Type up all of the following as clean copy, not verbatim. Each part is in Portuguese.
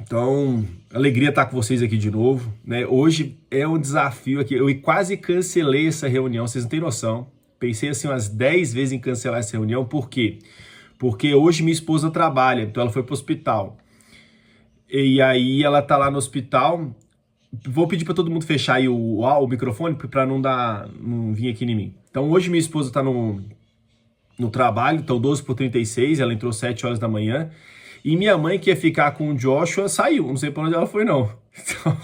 Então, alegria estar com vocês aqui de novo, né? Hoje é um desafio aqui. Eu quase cancelei essa reunião, vocês não têm noção. Pensei assim umas 10 vezes em cancelar essa reunião, por quê? Porque hoje minha esposa trabalha, então ela foi para o hospital. E aí ela tá lá no hospital. Vou pedir para todo mundo fechar aí o microfone para não vir aqui em mim. Então hoje minha esposa tá no trabalho, então 12h36, ela entrou 7 horas da manhã. E minha mãe, que ia ficar com o Joshua, saiu. Não sei pra onde ela foi, não. Então,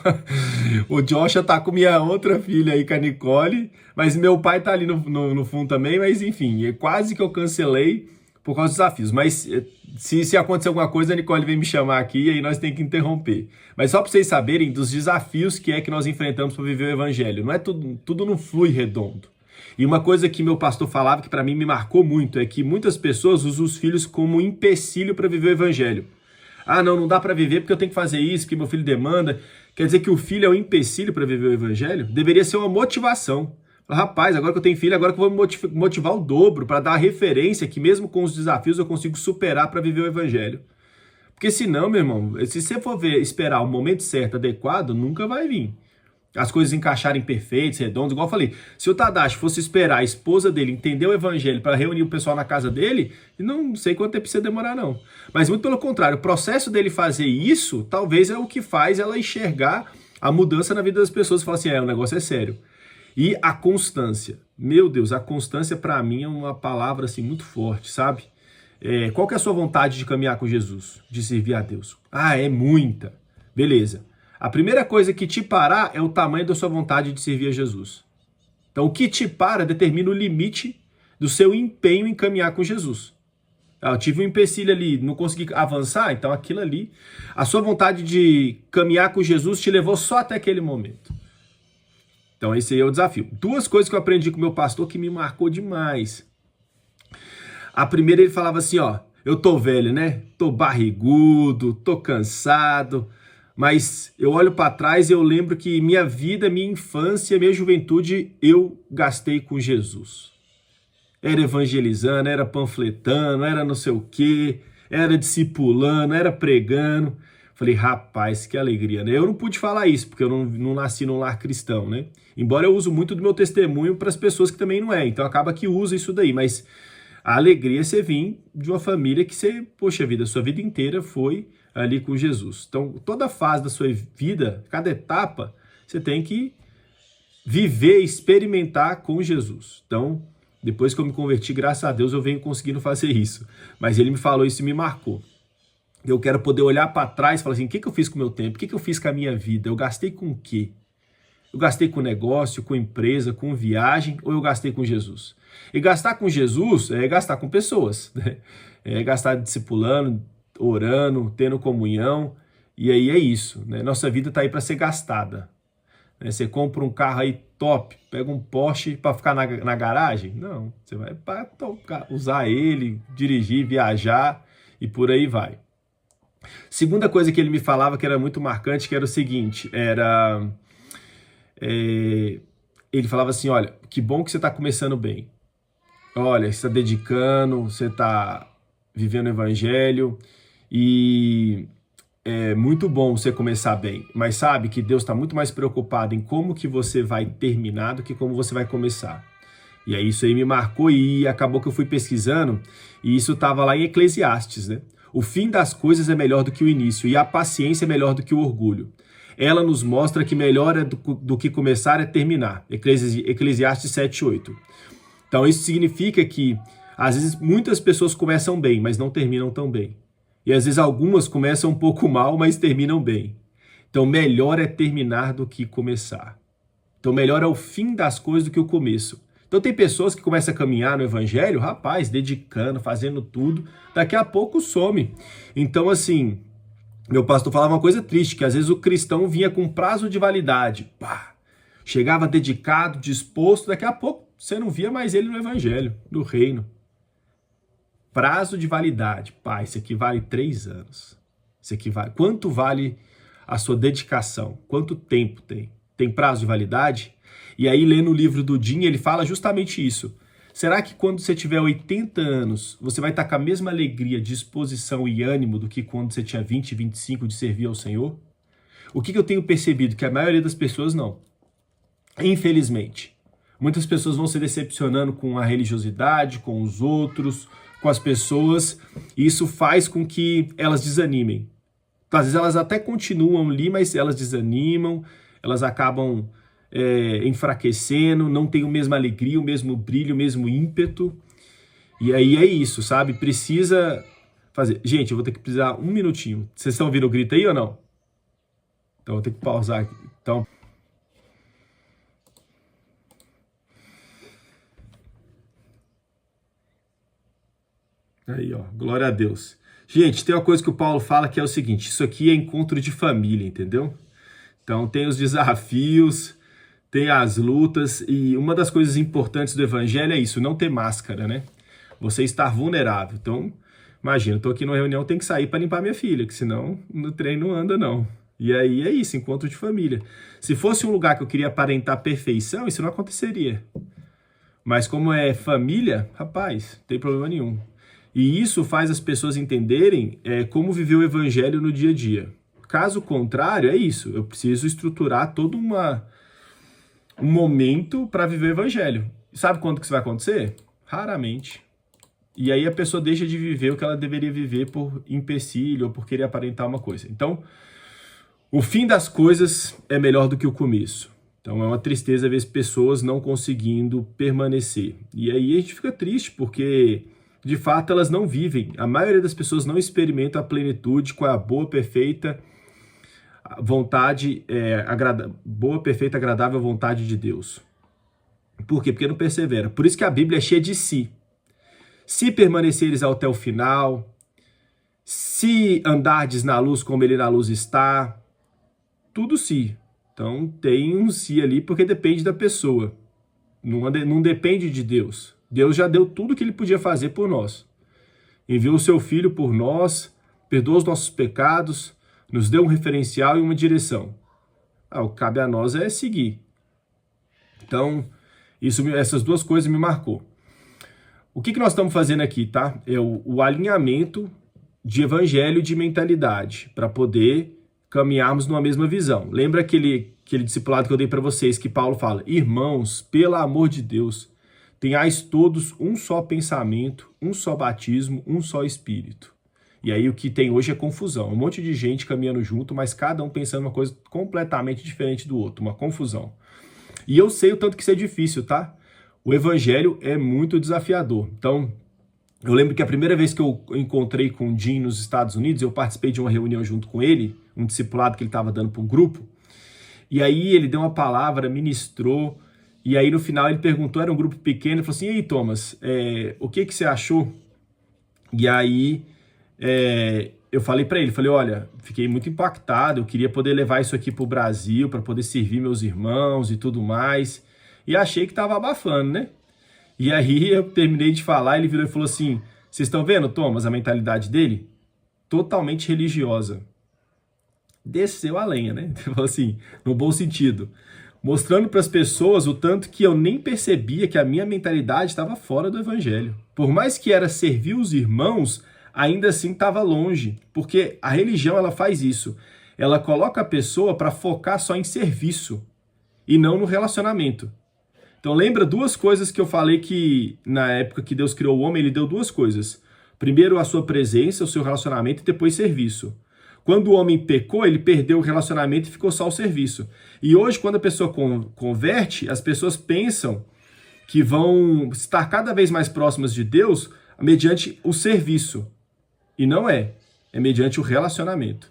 o Joshua tá com minha outra filha aí, com a Nicole. Mas meu pai tá ali no fundo também. Mas enfim, quase que eu cancelei por causa dos desafios. Mas se acontecer alguma coisa, a Nicole vem me chamar aqui e aí nós temos que interromper. Mas só pra vocês saberem dos desafios que nós enfrentamos para viver o evangelho. Não é tudo não flui redondo. E uma coisa que meu pastor falava, que para mim me marcou muito, é que muitas pessoas usam os filhos como um empecilho para viver o evangelho. Ah, não dá para viver porque eu tenho que fazer isso, porque meu filho demanda. Quer dizer que o filho é um empecilho para viver o evangelho? Deveria ser uma motivação. Rapaz, agora que eu tenho filho, agora que eu vou motivar o dobro, para dar a referência que mesmo com os desafios eu consigo superar para viver o evangelho. Porque senão, meu irmão, se você for esperar o momento certo, adequado, nunca vai vir. As coisas encaixarem perfeitas, redondas, igual eu falei. Se o Tadashi fosse esperar a esposa dele entender o evangelho para reunir o pessoal na casa dele, não sei quanto tempo precisa demorar, não. Mas muito pelo contrário, o processo dele fazer isso, talvez é o que faz ela enxergar a mudança na vida das pessoas e falar assim, o negócio é sério. E a constância. Meu Deus, a constância para mim é uma palavra assim muito forte, sabe? Qual que é a sua vontade de caminhar com Jesus? De servir a Deus? É muita. Beleza. A primeira coisa que te parar é o tamanho da sua vontade de servir a Jesus. Então, o que te para determina o limite do seu empenho em caminhar com Jesus. Eu tive um empecilho ali, não consegui avançar, então aquilo ali, a sua vontade de caminhar com Jesus te levou só até aquele momento. Então, esse aí é o desafio. Duas coisas que eu aprendi com o meu pastor que me marcou demais. A primeira, ele falava assim, eu tô velho, né? Tô barrigudo, tô cansado. Mas eu olho para trás e eu lembro que minha vida, minha infância, minha juventude, eu gastei com Jesus. Era evangelizando, era panfletando, era não sei o quê, era discipulando, era pregando. Falei, rapaz, que alegria, né? Eu não pude falar isso, porque eu não nasci num lar cristão, né? Embora eu uso muito do meu testemunho para as pessoas que também não é. Então acaba que usa isso daí, mas a alegria é você vir de uma família que você, poxa vida, sua vida inteira foi ali com Jesus. Então, toda fase da sua vida, cada etapa, você tem que viver, experimentar com Jesus. Então, depois que eu me converti, graças a Deus, eu venho conseguindo fazer isso. Mas ele me falou isso e me marcou. Eu quero poder olhar para trás e falar assim, o que eu fiz com o meu tempo? O que eu fiz com a minha vida? Eu gastei com o quê? Eu gastei com negócio, com empresa, com viagem, ou eu gastei com Jesus? E gastar com Jesus é gastar com pessoas, né? É gastar discipulando, orando, tendo comunhão, e aí é isso, né? Nossa vida tá aí para ser gastada, né? Você compra um carro aí top, pega um Porsche para ficar na garagem? Não, você vai para usar ele, dirigir, viajar e por aí vai. Segunda coisa que ele me falava que era muito marcante, que era o seguinte, ele falava assim, olha, que bom que você está começando bem, olha, você está dedicando, você está vivendo o evangelho, e é muito bom você começar bem, mas sabe que Deus está muito mais preocupado em como que você vai terminar do que como você vai começar. E aí isso aí me marcou e acabou que eu fui pesquisando e isso estava lá em Eclesiastes, né? O fim das coisas é melhor do que o início e a paciência é melhor do que o orgulho. Ela nos mostra que melhor é do que começar é terminar. Eclesiastes 7:8. Então isso significa que às vezes muitas pessoas começam bem, mas não terminam tão bem. E às vezes algumas começam um pouco mal, mas terminam bem. Então melhor é terminar do que começar. Então melhor é o fim das coisas do que o começo. Então tem pessoas que começam a caminhar no evangelho, rapaz, dedicando, fazendo tudo, daqui a pouco some. Então assim, meu pastor falava uma coisa triste, que às vezes o cristão vinha com prazo de validade. Chegava dedicado, disposto, daqui a pouco você não via mais ele no evangelho, no reino. Prazo de validade. Isso aqui vale 3 anos. Isso aqui vale. Quanto vale a sua dedicação? Quanto tempo tem? Tem prazo de validade? E aí, lendo o livro do Jim, ele fala justamente isso. Será que quando você tiver 80 anos, você vai estar com a mesma alegria, disposição e ânimo do que quando você tinha 20, 25 de servir ao Senhor? O que eu tenho percebido? Que a maioria das pessoas não. Infelizmente. Muitas pessoas vão se decepcionando com a religiosidade, com os outros, com as pessoas, e isso faz com que elas desanimem. Às vezes elas até continuam ali, mas elas desanimam, elas acabam enfraquecendo, não tem a mesma alegria, o mesmo brilho, o mesmo ímpeto. E aí é isso, sabe? Precisa fazer. Gente, eu vou ter que precisar um minutinho. Vocês estão ouvindo o grito aí ou não? Então eu vou ter que pausar aqui. Então... Aí, ó, glória a Deus. Gente, tem uma coisa que o Paulo fala que é o seguinte, isso aqui é encontro de família, entendeu? Então tem os desafios, tem as lutas, e uma das coisas importantes do evangelho é isso, não ter máscara, né? Você estar vulnerável. Então, imagina, eu tô aqui numa reunião, tenho que sair para limpar minha filha, que senão no trem não anda, não. E aí é isso, encontro de família. Se fosse um lugar que eu queria aparentar perfeição, isso não aconteceria. Mas como é família, rapaz, não tem problema nenhum. E isso faz as pessoas entenderem como viver o evangelho no dia a dia. Caso contrário, é isso. Eu preciso estruturar todo um momento para viver o evangelho. Sabe quando que isso vai acontecer? Raramente. E aí a pessoa deixa de viver o que ela deveria viver por empecilho ou por querer aparentar uma coisa. Então, o fim das coisas é melhor do que o começo. Então é uma tristeza ver as pessoas não conseguindo permanecer. E aí a gente fica triste porque... de fato, elas não vivem. A maioria das pessoas não experimentam a plenitude com a boa, perfeita vontade, boa, perfeita, agradável vontade de Deus. Por quê? Porque não persevera. Por isso que a Bíblia é cheia de si. Se permaneceres até o final, se andardes na luz como ele na luz está, tudo si. Então tem um si ali porque depende da pessoa. Não depende de Deus. Deus já deu tudo o que ele podia fazer por nós. Enviou o seu Filho por nós, perdoou os nossos pecados, nos deu um referencial e uma direção. O que cabe a nós é seguir. Então, essas duas coisas me marcou. O que nós estamos fazendo aqui, tá? É o alinhamento de evangelho e de mentalidade, para poder caminharmos numa mesma visão. Lembra aquele discipulado que eu dei para vocês, que Paulo fala, irmãos, pelo amor de Deus, tenhais todos um só pensamento, um só batismo, um só espírito. E aí o que tem hoje é confusão. Um monte de gente caminhando junto, mas cada um pensando uma coisa completamente diferente do outro. Uma confusão. E eu sei o tanto que isso é difícil, tá? O evangelho é muito desafiador. Então, eu lembro que a primeira vez que eu encontrei com o Jim nos Estados Unidos, eu participei de uma reunião junto com ele, um discipulado que ele estava dando para um grupo. E aí ele deu uma palavra, ministrou. E aí no final ele perguntou, era um grupo pequeno, ele falou assim, e aí Thomas, o que você achou? E aí eu falei para ele, olha, fiquei muito impactado, eu queria poder levar isso aqui para o Brasil, para poder servir meus irmãos e tudo mais. E achei que estava abafando, né? E aí eu terminei de falar, ele virou e falou assim, vocês estão vendo, Thomas, a mentalidade dele? Totalmente religiosa. Desceu a lenha, né? Falou assim, no bom sentido. Mostrando para as pessoas o tanto que eu nem percebia que a minha mentalidade estava fora do evangelho. Por mais que era servir os irmãos, ainda assim estava longe. Porque a religião ela faz isso. Ela coloca a pessoa para focar só em serviço e não no relacionamento. Então lembra duas coisas que eu falei que na época que Deus criou o homem, ele deu duas coisas. Primeiro a sua presença, o seu relacionamento e depois serviço. Quando o homem pecou, ele perdeu o relacionamento e ficou só o serviço. E hoje, quando a pessoa converte, as pessoas pensam que vão estar cada vez mais próximas de Deus mediante o serviço. E não é. É mediante o relacionamento.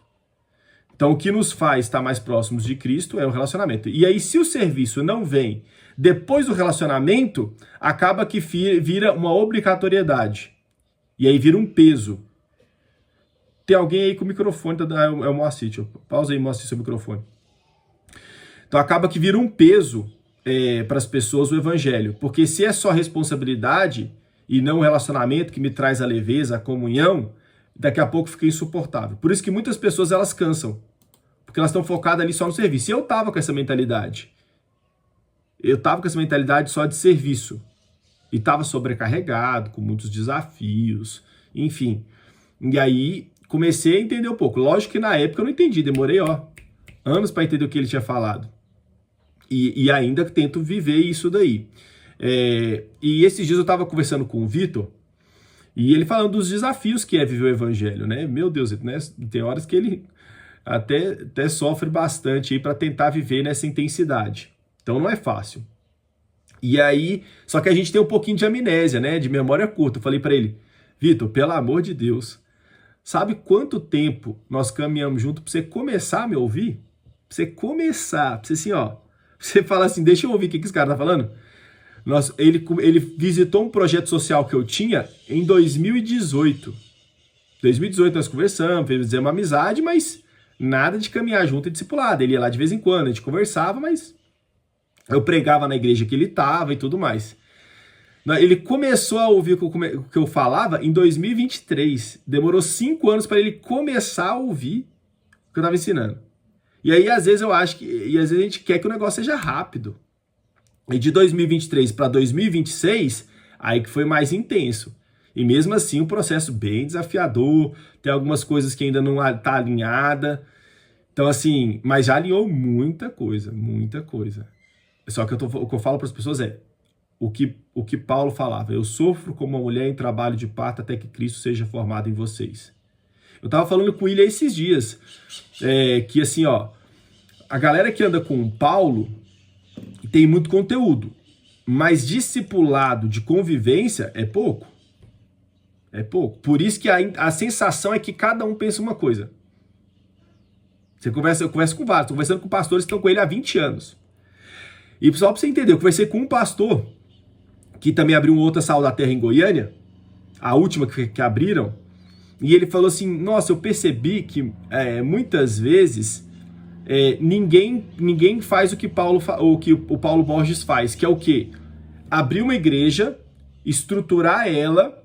Então, o que nos faz estar mais próximos de Cristo é o relacionamento. E aí, se o serviço não vem depois do relacionamento, acaba que vira uma obrigatoriedade. E aí vira um peso. Tem alguém aí com o microfone, é o Moacir, pausa aí, Moacir, seu microfone. Então acaba que vira um peso para as pessoas o evangelho, porque se é só responsabilidade e não o relacionamento que me traz a leveza, a comunhão, daqui a pouco fica insuportável. Por isso que muitas pessoas elas cansam, porque elas estão focadas ali só no serviço. E eu estava com essa mentalidade. Eu estava com essa mentalidade só de serviço. E estava sobrecarregado, com muitos desafios, enfim. E aí comecei a entender um pouco. Lógico que na época eu não entendi, demorei anos para entender o que ele tinha falado. E ainda tento viver isso daí. E esses dias eu estava conversando com o Vitor, e ele falando dos desafios que é viver o evangelho, né? Meu Deus, né? Tem horas que ele até sofre bastante aí para tentar viver nessa intensidade. Então não é fácil. E aí, só que a gente tem um pouquinho de amnésia, né? De memória curta. Eu falei para ele, Vitor, pelo amor de Deus, sabe quanto tempo nós caminhamos junto para você começar a me ouvir? Pra você começar, pra você assim, ó, você fala assim, deixa eu ouvir o que esse cara tá falando. Ele visitou um projeto social que eu tinha em 2018. 2018 nós conversamos, fizemos uma amizade, mas nada de caminhar junto e discipulado. Ele ia lá de vez em quando, a gente conversava, mas eu pregava na igreja que ele estava e tudo mais. Ele começou a ouvir o que eu falava em 2023. Demorou 5 anos para ele começar a ouvir o que eu estava ensinando. E aí, às vezes, às vezes a gente quer que o negócio seja rápido. E de 2023 para 2026, aí que foi mais intenso. E mesmo assim, um processo bem desafiador, tem algumas coisas que ainda não tá alinhada. Então, assim, mas já alinhou muita coisa, muita coisa. Só que o que eu falo para as pessoas é o que Paulo falava: eu sofro como uma mulher em trabalho de parto até que Cristo seja formado em vocês. Eu tava falando com ele esses dias, que assim, ó, a galera que anda com o Paulo tem muito conteúdo, mas discipulado de convivência é pouco. É pouco. Por isso que a sensação é que cada um pensa uma coisa. Eu converso com vários, estou conversando com pastores que estão com ele há 20 anos. E só para você entender, eu conversei com um pastor que também abriu outra Sal da Terra em Goiânia, a última que abriram, e ele falou assim, nossa, eu percebi que muitas vezes ninguém faz o que o Paulo Borges faz, que é o quê? Abrir uma igreja, estruturar ela,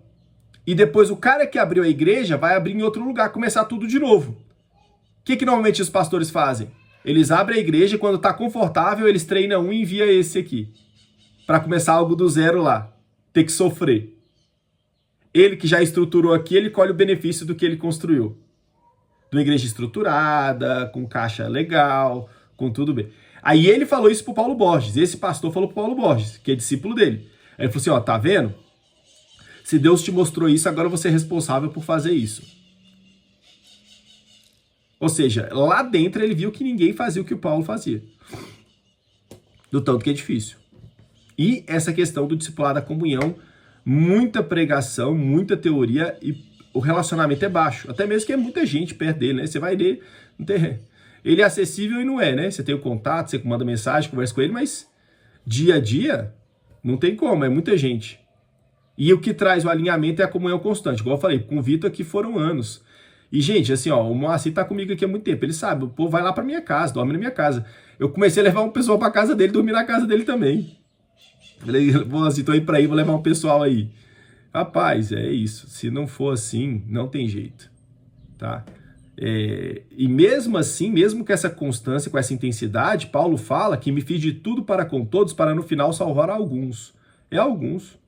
e depois o cara que abriu a igreja vai abrir em outro lugar, começar tudo de novo. O que normalmente os pastores fazem? Eles abrem a igreja e quando está confortável, eles treinam um e envia esse aqui. Para começar algo do zero lá. Ter que sofrer. Ele que já estruturou aqui, ele colhe o benefício do que ele construiu. De uma igreja estruturada, com caixa legal, com tudo bem. Aí ele falou isso pro Paulo Borges. Esse pastor falou pro Paulo Borges, que é discípulo dele. Aí ele falou assim, ó, tá vendo? Se Deus te mostrou isso, agora você é responsável por fazer isso. Ou seja, lá dentro ele viu que ninguém fazia o que o Paulo fazia. Do tanto que é difícil. E essa questão do discipulado da comunhão, muita pregação, muita teoria e o relacionamento é baixo. Até mesmo que é muita gente perto dele, né? Você vai ler, ele é acessível e não é, né? Você tem o contato, você manda mensagem, conversa com ele, mas dia a dia não tem como, é muita gente. E o que traz o alinhamento é a comunhão constante. Igual eu falei, com o Vitor aqui foram anos. E, gente, assim, ó, o Moacir tá comigo aqui há muito tempo. Ele sabe, o povo vai lá pra minha casa, dorme na minha casa. Eu comecei a levar um pessoal pra casa dele, dormir na casa dele também. Falei, Moacir, tô indo pra aí, vou levar um pessoal aí. Rapaz, é isso. Se não for assim, não tem jeito, tá? E mesmo assim, mesmo com essa constância, com essa intensidade, Paulo fala que me fiz de tudo para com todos, para no final salvar alguns. É alguns,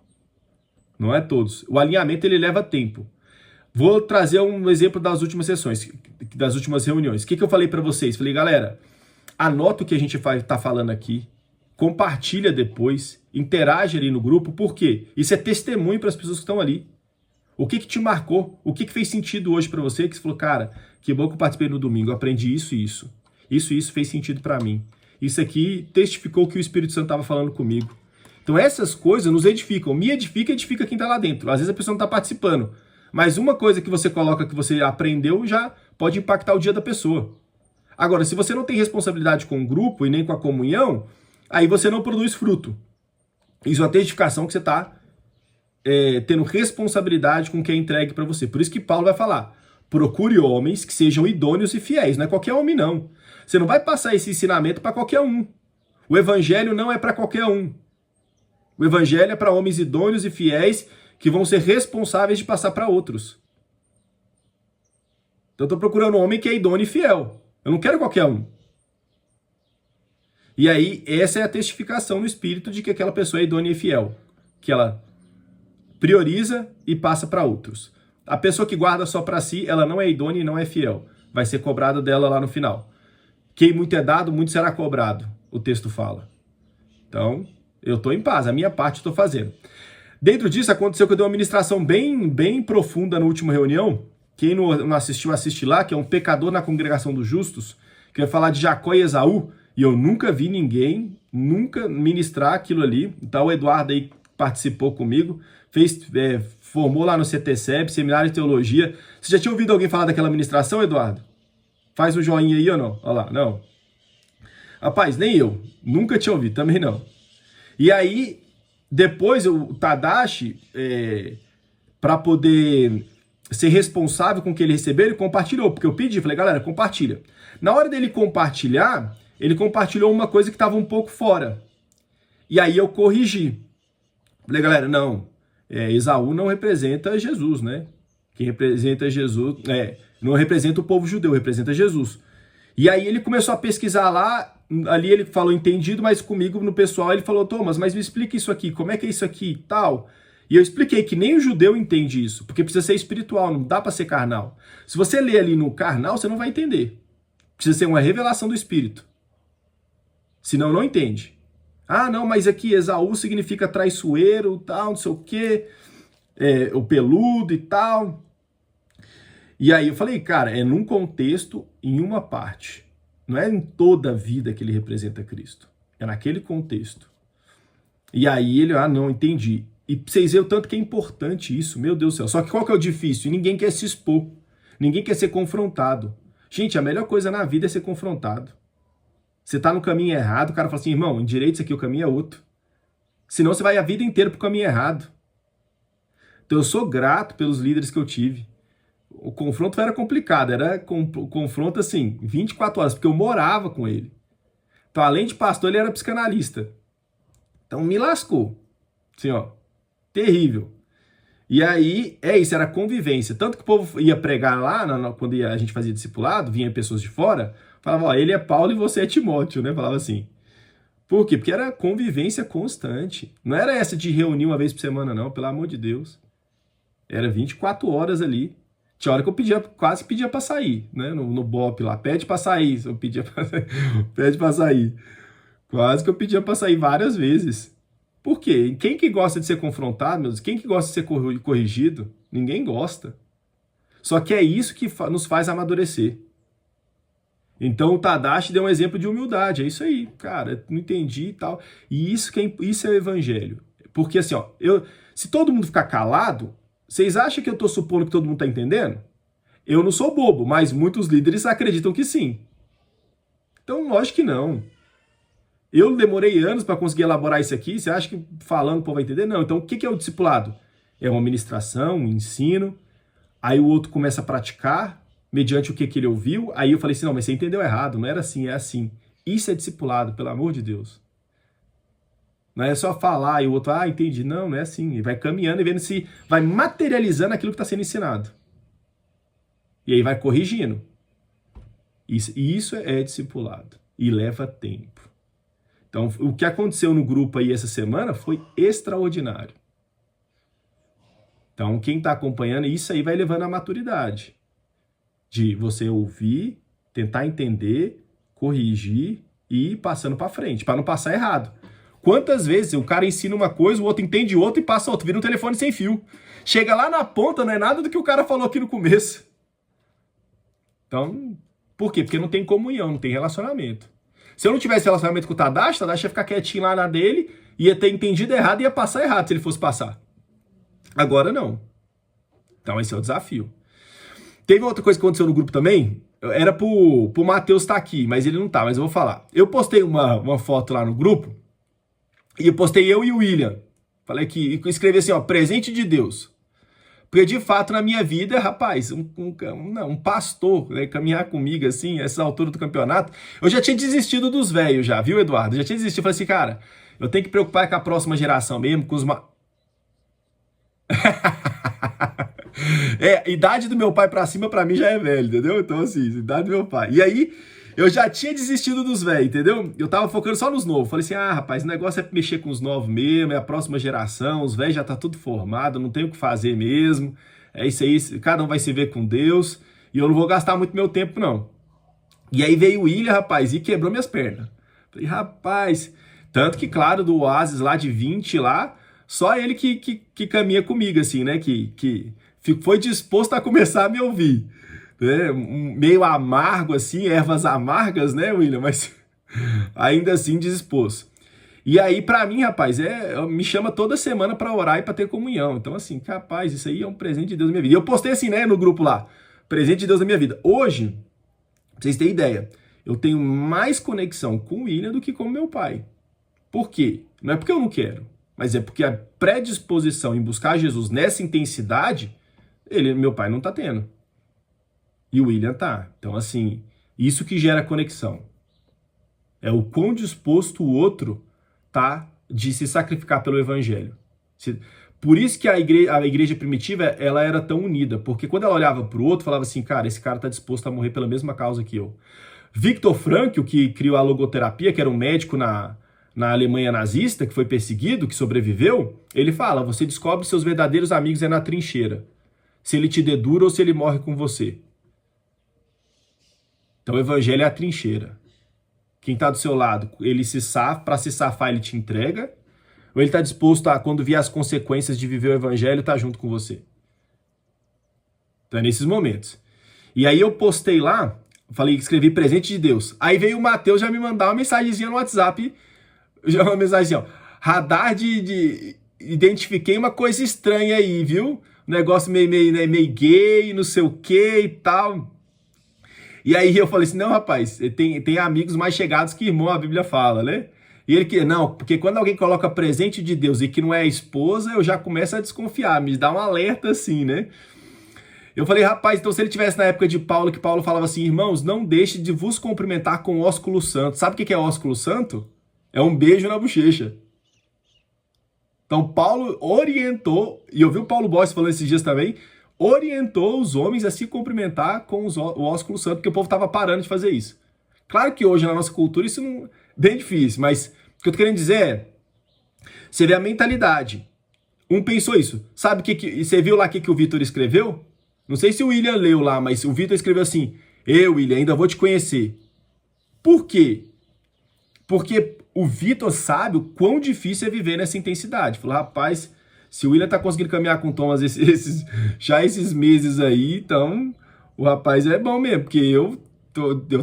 não é todos. O alinhamento, ele leva tempo. Vou trazer um exemplo das últimas sessões, das últimas reuniões. O que eu falei para vocês? Falei, galera, anota o que a gente tá falando aqui, compartilha depois, interage ali no grupo, por quê? Isso é testemunho para as pessoas que estão ali. O que te marcou? O que fez sentido hoje para você? Que você falou, cara, que bom que eu participei no domingo, eu aprendi isso e isso. Isso fez sentido para mim. Isso aqui testificou que o Espírito Santo estava falando comigo. Então essas coisas nos edificam. Me edifica quem está lá dentro. Às vezes a pessoa não está participando. Mas uma coisa que você coloca, que você aprendeu, já pode impactar o dia da pessoa. Agora, se você não tem responsabilidade com o grupo e nem com a comunhão, aí você não produz fruto. Isso é uma testificação que você está tendo responsabilidade com o que é entregue para você. Por isso que Paulo vai falar, procure homens que sejam idôneos e fiéis. Não é qualquer homem, não. Você não vai passar esse ensinamento para qualquer um. O evangelho não é para qualquer um. O evangelho é para homens idôneos e fiéis que vão ser responsáveis de passar para outros. Então eu estou procurando um homem que é idôneo e fiel. Eu não quero qualquer um. E aí, essa é a testificação no Espírito de que aquela pessoa é idônea e fiel. Que ela prioriza e passa para outros. A pessoa que guarda só para si, ela não é idônea e não é fiel. Vai ser cobrado dela lá no final. Quem muito é dado, muito será cobrado, o texto fala. Então, eu estou em paz, a minha parte estou fazendo. Dentro disso, aconteceu que eu dei uma ministração bem profunda na última reunião. Quem não assistiu, assiste lá, que é um pecador na congregação dos justos, que vai falar de Jacó e Esaú, e eu nunca vi ninguém, nunca ministrar aquilo ali. Então o Eduardo aí participou comigo, formou lá no CTCEB, Seminário de Teologia. Você já tinha ouvido alguém falar daquela ministração, Eduardo? Faz um joinha aí ou não? Olha lá, não. Rapaz, nem eu, nunca tinha ouvido, também não. E aí, depois o Tadashi, para poder ser responsável com o que ele recebeu, ele compartilhou, porque eu pedi, falei, galera, compartilha. Na hora dele compartilhar, ele compartilhou uma coisa que estava um pouco fora. E aí eu corrigi. Falei, galera, não, Esaú não representa Jesus, né? Quem representa Jesus, não representa o povo judeu, representa Jesus. E aí ele começou a pesquisar lá, ali ele falou entendido, mas comigo no pessoal ele falou, Thomas, mas me explica isso aqui, como é que é isso aqui e tal? E eu expliquei que nem o judeu entende isso, porque precisa ser espiritual, não dá para ser carnal. Se você ler ali no carnal, você não vai entender. Precisa ser uma revelação do Espírito. Senão não entende. Ah, não, mas aqui Esaú significa traiçoeiro, tal, não sei o quê, o peludo e tal. E aí eu falei, cara, é num contexto, em uma parte. Não é em toda a vida que ele representa Cristo. É naquele contexto. E aí ele, não, entendi. E pra vocês verem o tanto que é importante isso, meu Deus do céu. Só que qual que é o difícil? Ninguém quer se expor. Ninguém quer ser confrontado. Gente, a melhor coisa na vida é ser confrontado. Você tá no caminho errado, o cara fala assim, irmão, endireita isso aqui, o caminho é outro. Senão você vai a vida inteira pro caminho errado. Então eu sou grato pelos líderes que eu tive. O confronto era complicado, era confronto assim, 24 horas, porque eu morava com ele. Então, além de pastor, ele era psicanalista. Então me lascou. Assim, ó, terrível. E aí, isso, era convivência. Tanto que o povo ia pregar lá, quando a gente fazia discipulado, vinha pessoas de fora, falava, ó, ele é Paulo e você é Timóteo, né? Falava assim. Por quê? Porque era convivência constante. Não era essa de reunir uma vez por semana, não, pelo amor de Deus. Era 24 horas ali. Tinha hora que eu quase pedia pra sair, né? No BOP lá, pede pra sair. Eu pedia pra sair, pede pra sair. Quase que eu pedia pra sair várias vezes. Por quê? Quem que gosta de ser confrontado, meu Deus? Quem que gosta de ser corrigido? Ninguém gosta. Só que é isso que nos faz amadurecer. Então o Tadashi deu um exemplo de humildade. É isso aí, cara. Não entendi e tal. E isso é o evangelho. Porque assim, ó, se todo mundo ficar calado, vocês acham que eu estou supondo que todo mundo está entendendo? Eu não sou bobo, mas muitos líderes acreditam que sim. Então, lógico que não. Eu demorei anos para conseguir elaborar isso aqui. Você acha que falando o povo vai entender? Não. Então, o que é o discipulado? É uma ministração, um ensino. Aí o outro começa a praticar, mediante o que ele ouviu. Aí eu falei assim, não, mas você entendeu errado. Não era assim, é assim. Isso é discipulado, pelo amor de Deus. Não é só falar e o outro, entendi. Não, não é assim. Ele vai caminhando e vendo se vai materializando aquilo que está sendo ensinado. E aí vai corrigindo. Isso é discipulado. E leva tempo. Então, o que aconteceu no grupo aí essa semana foi extraordinário. Então, quem está acompanhando, isso aí vai levando à maturidade. De você ouvir, tentar entender, corrigir e ir passando para frente, para não passar errado. Quantas vezes o cara ensina uma coisa, o outro entende outra e passa outra, vira um telefone sem fio. Chega lá na ponta, não é nada do que o cara falou aqui no começo. Então, por quê? Porque não tem comunhão, não tem relacionamento. Se eu não tivesse relacionamento com o Tadashi ia ficar quietinho lá na dele, ia ter entendido errado e ia passar errado se ele fosse passar. Agora não. Então esse é o desafio. Teve outra coisa que aconteceu no grupo também, era pro Matheus estar aqui, mas ele não tá, mas eu vou falar. Eu postei uma foto lá no grupo, e eu postei eu e o William. Falei que escrevi assim, ó, presente de Deus. Porque de fato na minha vida, rapaz, um pastor, né, caminhar comigo assim, essa altura do campeonato, eu já tinha desistido dos velhos já, viu, Eduardo? Eu já tinha desistido. Eu falei assim, cara, eu tenho que preocupar com a próxima geração mesmo, com os... Idade do meu pai pra cima, pra mim já é velho, entendeu? Então, assim, idade do meu pai. E aí, eu já tinha desistido dos velhos, entendeu? Eu tava focando só nos novos. Falei assim, rapaz, o negócio é mexer com os novos mesmo, é a próxima geração, os velhos já tá tudo formado, não tem o que fazer mesmo. É isso aí, cada um vai se ver com Deus, e eu não vou gastar muito meu tempo, não. E aí veio o William, rapaz, e quebrou minhas pernas. Falei, rapaz, tanto que, claro, do Oasis lá de 20 lá, só ele que caminha comigo, assim, né? Que foi disposto a começar a me ouvir. Né? Meio amargo, assim, ervas amargas, né, William? Mas ainda assim disposto. E aí, pra mim, rapaz, me chama toda semana pra orar e pra ter comunhão. Então, assim, rapaz, isso aí é um presente de Deus na minha vida. E eu postei assim, né, no grupo lá, presente de Deus na minha vida. Hoje, pra vocês terem ideia, eu tenho mais conexão com o William do que com o meu pai. Por quê? Não é porque eu não quero, mas é porque a predisposição em buscar Jesus nessa intensidade, meu pai não tá tendo. E o William tá. Então, assim, isso que gera conexão. É o quão disposto o outro tá de se sacrificar pelo evangelho. Por isso que a igreja primitiva, ela era tão unida, porque quando ela olhava pro outro, falava assim, cara, esse cara tá disposto a morrer pela mesma causa que eu. Viktor Frankl, que criou a logoterapia, que era um médico na Alemanha nazista, que foi perseguido, que sobreviveu, ele fala, você descobre seus verdadeiros amigos na trincheira. Se ele te dedura ou se ele morre com você. Então o evangelho é a trincheira. Quem está do seu lado, ele se safa, para se safar ele te entrega, ou ele está disposto a, quando vier as consequências de viver o evangelho, estar junto com você. Então é nesses momentos. E aí eu postei lá, escrevi presente de Deus. Aí veio o Matheus já me mandar uma mensagenzinha no WhatsApp, já uma mensagem assim, ó, radar identifiquei uma coisa estranha aí, viu? Um negócio meio gay, não sei o que e tal. E aí eu falei assim, não, rapaz, tem amigos mais chegados que irmão, a Bíblia fala, né? E ele que, não, porque quando alguém coloca presente de Deus e que não é a esposa, eu já começo a desconfiar, me dá um alerta assim, né? Eu falei, rapaz, então se ele tivesse na época de Paulo, que Paulo falava assim, irmãos, não deixe de vos cumprimentar com o ósculo santo. Sabe o que é ósculo santo? É um beijo na bochecha. Então Paulo orientou, e eu vi o Paulo Bosch falando esses dias também, orientou os homens a se cumprimentar com o ósculo santo, porque o povo estava parando de fazer isso. Claro que hoje na nossa cultura isso não é bem difícil, mas o que eu tô querendo dizer é, você vê a mentalidade. Um pensou isso. Sabe você viu lá o que o Vitor escreveu? Não sei se o William leu lá, mas o Vitor escreveu assim, William, ainda vou te conhecer. Por quê? Porque o Vitor sabe o quão difícil é viver nessa intensidade. Falou, rapaz, se o William tá conseguindo caminhar com o Thomas esses meses aí, então o rapaz é bom mesmo, porque eu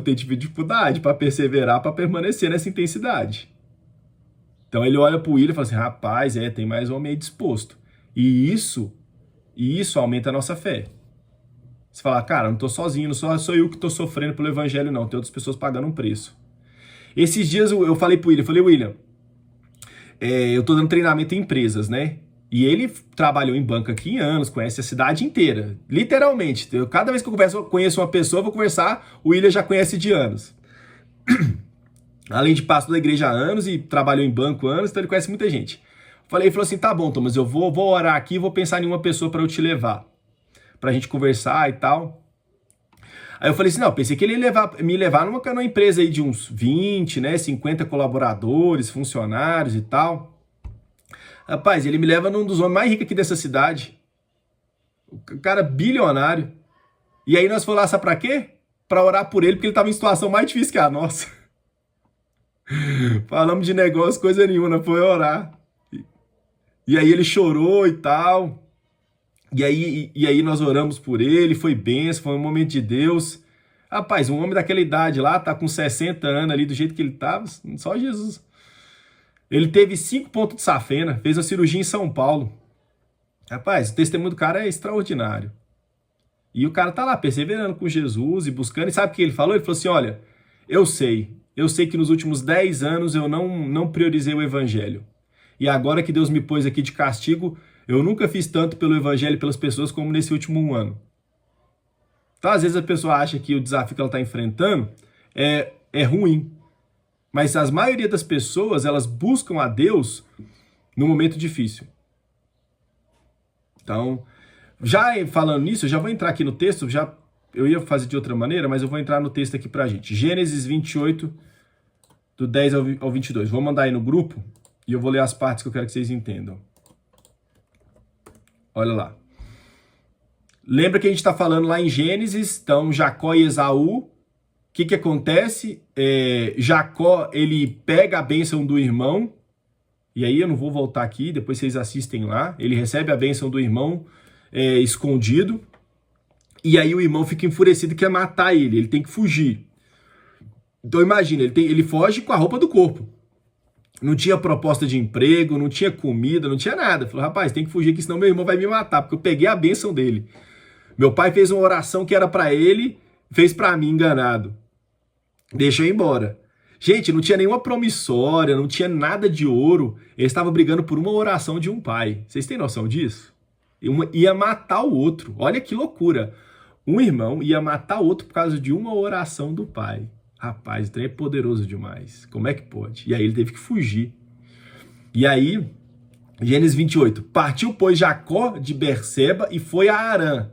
tenho dificuldade para perseverar, para permanecer nessa intensidade. Então ele olha pro William e fala assim, rapaz, tem mais homem aí disposto. E isso aumenta a nossa fé. Você fala, cara, não tô sozinho, não sou eu que tô sofrendo pelo evangelho não, tem outras pessoas pagando um preço. Esses dias eu falei pro William, William, eu tô dando treinamento em empresas, né? E ele trabalhou em banca aqui anos, conhece a cidade inteira, literalmente. Cada vez que eu conheço uma pessoa, vou conversar, o William já conhece de anos. Além de pastor da igreja há anos e trabalhou em banco há anos, então ele conhece muita gente. Ele falou assim, tá bom, Thomas, eu vou orar aqui e vou pensar em uma pessoa para eu te levar, pra gente conversar e tal. Aí eu falei assim, não, pensei que ele ia me levar numa empresa aí de uns 20, né, 50 colaboradores, funcionários e tal. Rapaz, ele me leva num dos homens mais ricos aqui dessa cidade. O cara bilionário. E aí nós fomos lá, sabe pra quê? Pra orar por ele, porque ele tava em situação mais difícil que a nossa. Falamos de negócio, coisa nenhuma, foi orar. E aí ele chorou e tal. E aí nós oramos por ele, foi bênção, foi um momento de Deus. Rapaz, um homem daquela idade lá, tá com 60 anos ali, do jeito que ele tava, só Jesus. Ele teve 5 pontos de safena, fez uma cirurgia em São Paulo. Rapaz, o testemunho do cara é extraordinário. E o cara tá lá, perseverando com Jesus e buscando. E sabe o que ele falou? Ele falou assim, olha, eu sei que nos últimos 10 anos eu não priorizei o evangelho. E agora que Deus me pôs aqui de castigo, eu nunca fiz tanto pelo evangelho e pelas pessoas como nesse último ano. Então, às vezes a pessoa acha que o desafio que ela está enfrentando é ruim. Mas a maioria das pessoas, elas buscam a Deus no momento difícil. Então, Já falando nisso, eu já vou entrar aqui no texto, eu ia fazer de outra maneira, mas eu vou entrar no texto aqui pra gente. Gênesis 28, do 10 ao 22. Vou mandar aí no grupo e eu vou ler as partes que eu quero que vocês entendam. Olha lá. Lembra que a gente está falando lá em Gênesis, então Jacó e Esaú. O que acontece? Jacó, ele pega a bênção do irmão, e aí eu não vou voltar aqui, depois vocês assistem lá. Ele recebe a bênção do irmão escondido, e aí o irmão fica enfurecido e quer matar ele tem que fugir. Então imagina, ele foge com a roupa do corpo. Não tinha proposta de emprego, não tinha comida, não tinha nada. Falou, rapaz, tem que fugir aqui, senão meu irmão vai me matar, porque eu peguei a bênção dele. Meu pai fez uma oração que era para ele, fez para mim enganado. Deixa eu ir embora. Gente, não tinha nenhuma promissória, não tinha nada de ouro. Ele estava brigando por uma oração de um pai. Vocês têm noção disso? Ia matar o outro. Olha que loucura. Um irmão ia matar o outro por causa de uma oração do pai. Rapaz, o trem é poderoso demais. Como é que pode? E aí ele teve que fugir. E aí, Gênesis 28. Partiu, pois, Jacó de Berseba e foi a Harã.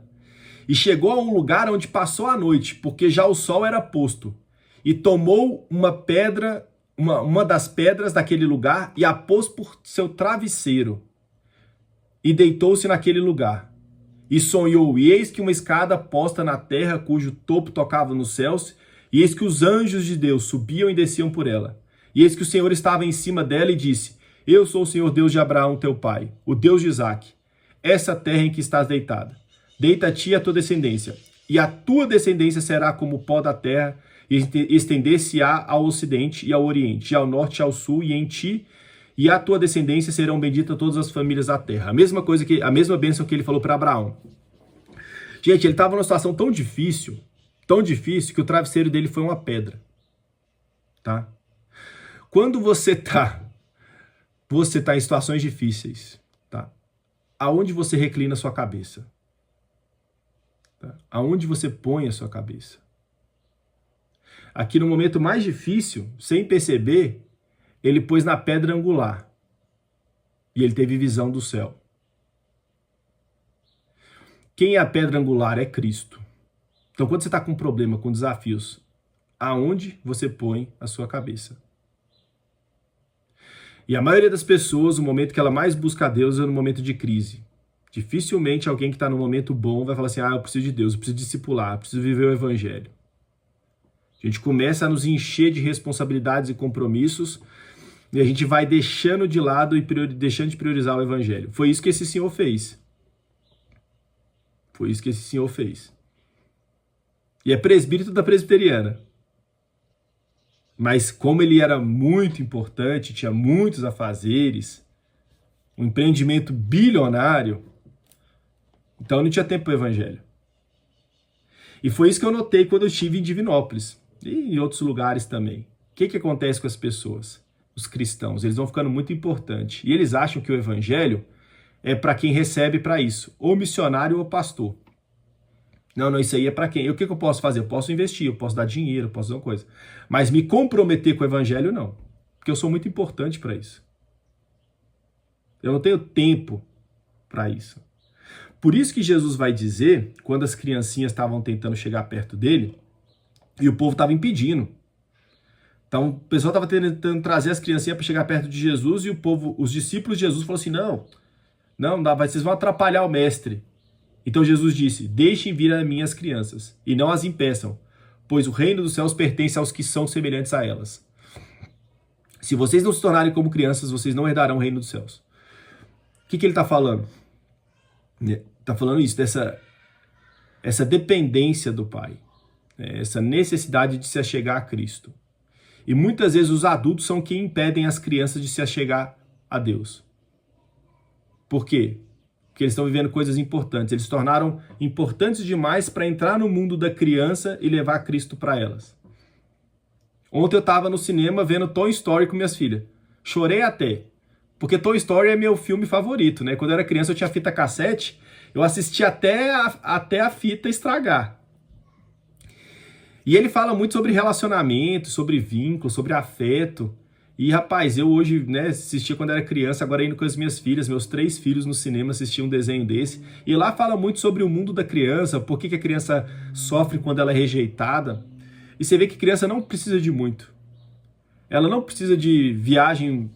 E chegou a um lugar onde passou a noite, porque já o sol era posto. E tomou uma pedra, uma das pedras daquele lugar, e a pôs por seu travesseiro. E deitou-se naquele lugar. E sonhou, e eis que uma escada posta na terra, cujo topo tocava nos céus, e eis que os anjos de Deus subiam e desciam por ela. E eis que o Senhor estava em cima dela e disse, eu sou o Senhor Deus de Abraão, teu pai, o Deus de Isaque, essa terra em que estás deitada. Deita-te a tua descendência, e a tua descendência será como o pó da terra, e estender-se-á ao ocidente e ao oriente, e ao norte e ao sul, e em ti e a tua descendência serão benditas todas as famílias da terra. A mesma bênção que ele falou para Abraão. Gente, ele estava numa situação tão difícil, que o travesseiro dele foi uma pedra. Tá? Quando você tá em situações difíceis, tá? Aonde você reclina a sua cabeça? Tá? Aonde você põe a sua cabeça? Aqui no momento mais difícil, sem perceber, ele pôs na pedra angular. E ele teve visão do céu. Quem é a pedra angular? É Cristo. Então, quando você está com um problema, com desafios, aonde você põe a sua cabeça? E a maioria das pessoas, o momento que ela mais busca a Deus é no momento de crise. Dificilmente alguém que está no momento bom vai falar assim, eu preciso de Deus, eu preciso discipular, eu preciso viver o evangelho. A gente começa a nos encher de responsabilidades e compromissos e a gente vai deixando de lado e deixando de priorizar o evangelho. Foi isso que esse senhor fez. Foi isso que esse senhor fez. E é presbítero da presbiteriana. Mas como ele era muito importante, tinha muitos afazeres, um empreendimento bilionário, então não tinha tempo para o evangelho. E foi isso que eu notei quando eu estive em Divinópolis e em outros lugares também. O que acontece com as pessoas? Os cristãos, eles vão ficando muito importantes. E eles acham que o evangelho é para quem recebe para isso, ou missionário ou pastor. Não, isso aí é para quem? E o que eu posso fazer? Eu posso investir, eu posso dar dinheiro, eu posso fazer uma coisa. Mas me comprometer com o evangelho, não. Porque eu sou muito importante para isso. Eu não tenho tempo para isso. Por isso que Jesus vai dizer, quando as criancinhas estavam tentando chegar perto dele, e o povo estava impedindo. Então, o pessoal estava tentando trazer as criancinhas para chegar perto de Jesus, e o povo, os discípulos de Jesus falaram assim, não dá, vocês vão atrapalhar o mestre. Então Jesus disse, deixem vir a mim as crianças, e não as impeçam, pois o reino dos céus pertence aos que são semelhantes a elas. Se vocês não se tornarem como crianças, vocês não herdarão o reino dos céus. O que ele está falando? Está falando isso, essa dependência do Pai, essa necessidade de se achegar a Cristo. E muitas vezes os adultos são quem impedem as crianças de se achegar a Deus. Por quê? Porque eles estão vivendo coisas importantes. Eles se tornaram importantes demais para entrar no mundo da criança e levar Cristo para elas. Ontem eu estava no cinema vendo Toy Story com minhas filhas. Chorei até. Porque Toy Story é meu filme favorito, né? Quando eu era criança eu tinha fita cassete, eu assistia até a fita estragar. E ele fala muito sobre relacionamento, sobre vínculo, sobre afeto. E, rapaz, eu hoje, né, assistia quando era criança, agora indo com as minhas filhas, meus 3 filhos no cinema, assistiam um desenho desse. E lá fala muito sobre o mundo da criança, por que a criança sofre quando ela é rejeitada. E você vê que criança não precisa de muito. Ela não precisa de viagem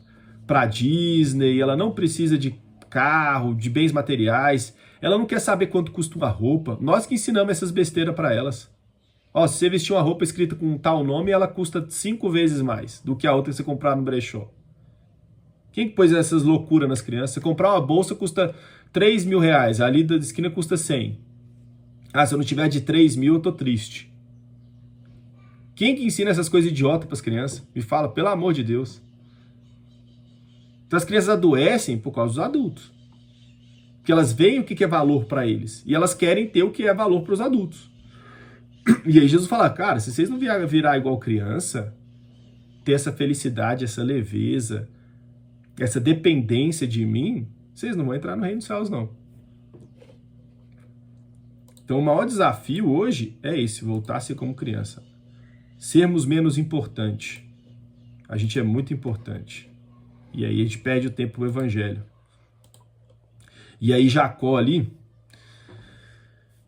para Disney, ela não precisa de carro, de bens materiais. Ela não quer saber quanto custa uma roupa. Nós que ensinamos essas besteiras para elas. Ó, se você vestir uma roupa escrita com tal nome, ela custa 5 vezes mais do que a outra que você comprar no brechó. Quem que pôs essas loucuras nas crianças? Você comprar uma bolsa custa 3 mil reais, ali da esquina custa 100. Ah, se eu não tiver de 3 mil, eu tô triste. Quem que ensina essas coisas idiotas para as crianças? Me fala, pelo amor de Deus. Então as crianças adoecem por causa dos adultos. Porque elas veem o que é valor para eles. E elas querem ter o que é valor para os adultos. E aí Jesus fala, cara, se vocês não virar igual criança, ter essa felicidade, essa leveza, essa dependência de mim, vocês não vão entrar no reino dos céus, não. Então o maior desafio hoje é esse, voltar a ser como criança. Sermos menos importante. A gente é muito importante. E aí a gente perde o tempo pro evangelho. E aí Jacó ali,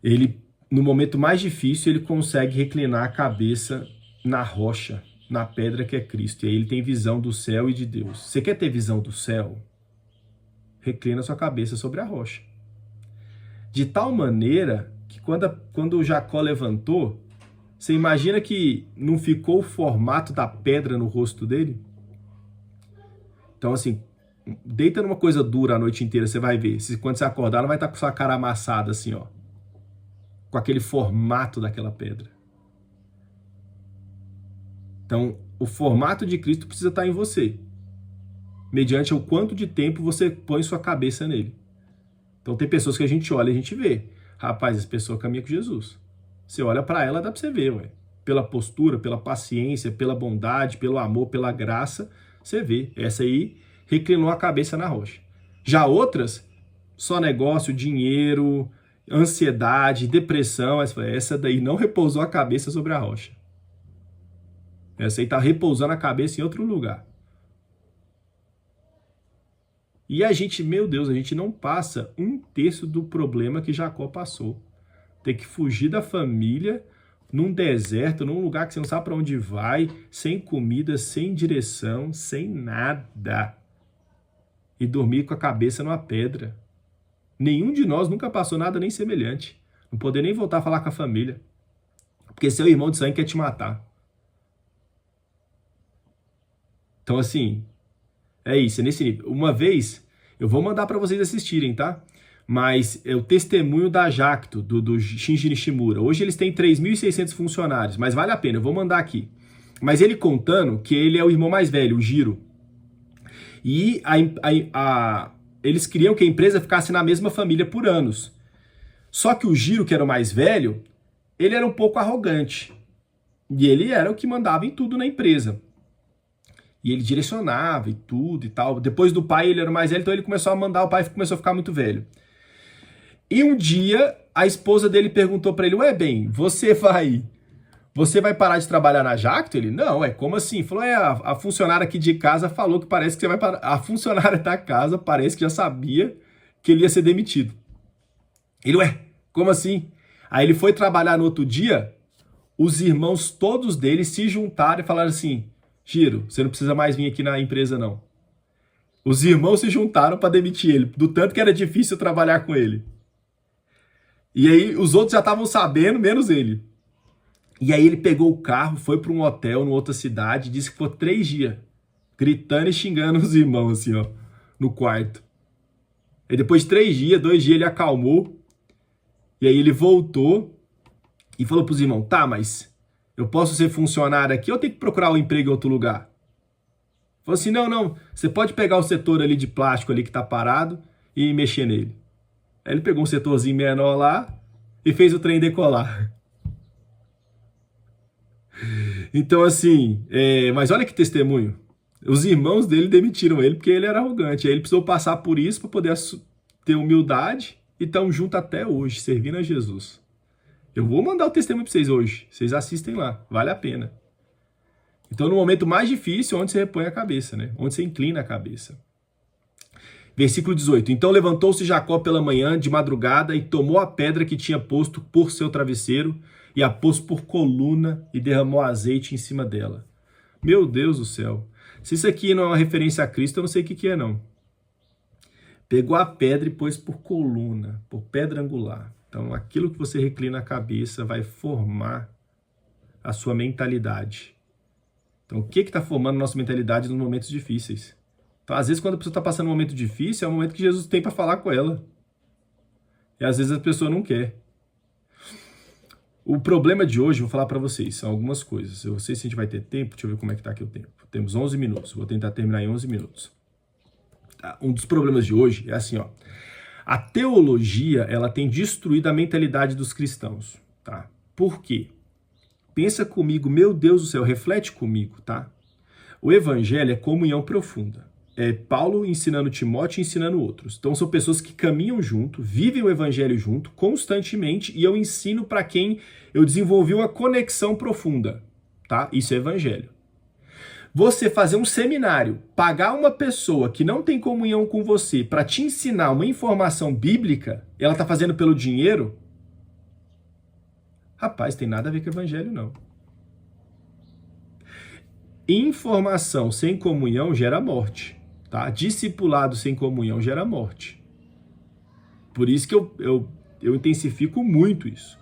ele, no momento mais difícil, ele consegue reclinar a cabeça na rocha, na pedra que é Cristo. E aí ele tem visão do céu e de Deus. Você quer ter visão do céu? Reclina sua cabeça sobre a rocha. De tal maneira que quando Jacó levantou, você imagina que não ficou o formato da pedra no rosto dele? Então, assim, deita numa coisa dura a noite inteira, você vai ver. Quando você acordar, ela vai estar com sua cara amassada, assim, ó. Com aquele formato daquela pedra. Então, o formato de Cristo precisa estar em você. Mediante o quanto de tempo você põe sua cabeça nele. Então, tem pessoas que a gente olha e a gente vê. Rapaz, essa pessoa caminha com Jesus. Você olha para ela, dá para você ver, ué. Pela postura, pela paciência, pela bondade, pelo amor, pela graça, você vê. Essa aí reclinou a cabeça na rocha. Já outras, só negócio, dinheiro, ansiedade, depressão. Essa daí não repousou a cabeça sobre a rocha. Essa aí está repousando a cabeça em outro lugar. E a gente, meu Deus, a gente não passa 1/3 do problema que Jacó passou. Ter que fugir da família num deserto, num lugar que você não sabe para onde vai, sem comida, sem direção, sem nada. E dormir com a cabeça numa pedra. Nenhum de nós nunca passou nada nem semelhante. Não poder nem voltar a falar com a família. Porque seu irmão de sangue quer te matar. Então, assim, é isso, é nesse nível. Uma vez, eu vou mandar para vocês assistirem, tá? Mas é o testemunho da Jacto, do Shinji Nishimura. Hoje eles têm 3.600 funcionários, mas vale a pena, eu vou mandar aqui. Mas ele contando que ele é o irmão mais velho, o Jiro. E eles queriam que a empresa ficasse na mesma família por anos. Só que o Jiro, que era o mais velho, ele era um pouco arrogante. E ele era o que mandava em tudo na empresa. E ele direcionava e tudo e tal. Depois do pai, ele era o mais velho, então ele começou a mandar, o pai começou a ficar muito velho. E um dia, a esposa dele perguntou para ele, ué, bem, você vai parar de trabalhar na Jacto? Ele, não, como assim? Falou, a funcionária aqui de casa falou que parece que você vai parar. A funcionária da casa parece que já sabia que ele ia ser demitido. Ele, como assim? Aí ele foi trabalhar no outro dia, os irmãos todos dele se juntaram e falaram assim, Jiro, você não precisa mais vir aqui na empresa, não. Os irmãos se juntaram para demitir ele, do tanto que era difícil trabalhar com ele. E aí os outros já estavam sabendo, menos ele. E aí ele pegou o carro, foi para um hotel, numa outra cidade, disse que ficou 3 dias, gritando e xingando os irmãos, assim, ó, no quarto. E depois de 3 dias, 2 dias ele acalmou, e aí ele voltou e falou para os irmãos, tá, mas eu posso ser funcionário aqui ou tenho que procurar um emprego em outro lugar? Falou assim, não, você pode pegar o setor ali de plástico ali que tá parado e mexer nele. Aí ele pegou um setorzinho menor lá e fez o trem decolar. Então, assim, mas olha que testemunho. Os irmãos dele demitiram ele porque ele era arrogante. Aí ele precisou passar por isso para poder ter humildade e estão juntos até hoje, servindo a Jesus. Eu vou mandar o testemunho para vocês hoje. Vocês assistem lá, vale a pena. Então, no momento mais difícil, onde você repõe a cabeça, né? Onde você inclina a cabeça. Versículo 18. Então levantou-se Jacó pela manhã, de madrugada, e tomou a pedra que tinha posto por seu travesseiro, e a pôs por coluna, e derramou azeite em cima dela. Meu Deus do céu. Se isso aqui não é uma referência a Cristo, eu não sei o que é, não. Pegou a pedra e pôs por coluna, por pedra angular. Então, aquilo que você reclina a cabeça vai formar a sua mentalidade. Então, o que está formando a nossa mentalidade nos momentos difíceis? Então, às vezes, quando a pessoa está passando um momento difícil, é o momento que Jesus tem para falar com ela. E às vezes a pessoa não quer. O problema de hoje, vou falar para vocês, são algumas coisas. Eu não sei se a gente vai ter tempo, deixa eu ver como é que está aqui o tempo. Temos 11 minutos, vou tentar terminar em 11 minutos. Tá? Um dos problemas de hoje é assim, ó. A teologia, ela tem destruído a mentalidade dos cristãos, tá? Por quê? Pensa comigo, meu Deus do céu, reflete comigo, tá? O evangelho é comunhão profunda. É Paulo ensinando Timóteo e ensinando outros. Então são pessoas que caminham junto, vivem o evangelho junto, constantemente, e eu ensino para quem eu desenvolvi uma conexão profunda, tá? Isso é evangelho. Você fazer um seminário, pagar uma pessoa que não tem comunhão com você para te ensinar uma informação bíblica, ela tá fazendo pelo dinheiro? Rapaz, tem nada a ver com o evangelho, não. Informação sem comunhão gera morte, tá? Discipulado sem comunhão gera morte. Por isso que eu intensifico muito isso.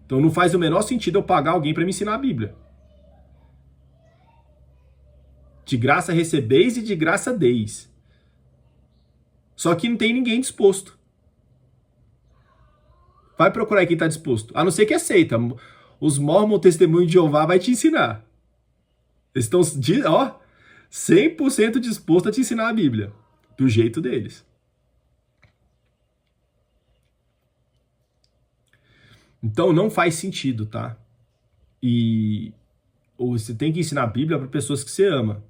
Então não faz o menor sentido eu pagar alguém para me ensinar a Bíblia. De graça recebeis e de graça deis. Só que não tem ninguém disposto. Vai procurar aí quem está disposto. A não ser que aceita. Os Mormon, o Testemunho de Jeová vai te ensinar. Eles estão, 100% dispostos a te ensinar a Bíblia. Do jeito deles. Então não faz sentido, tá? E você tem que ensinar a Bíblia para pessoas que você ama.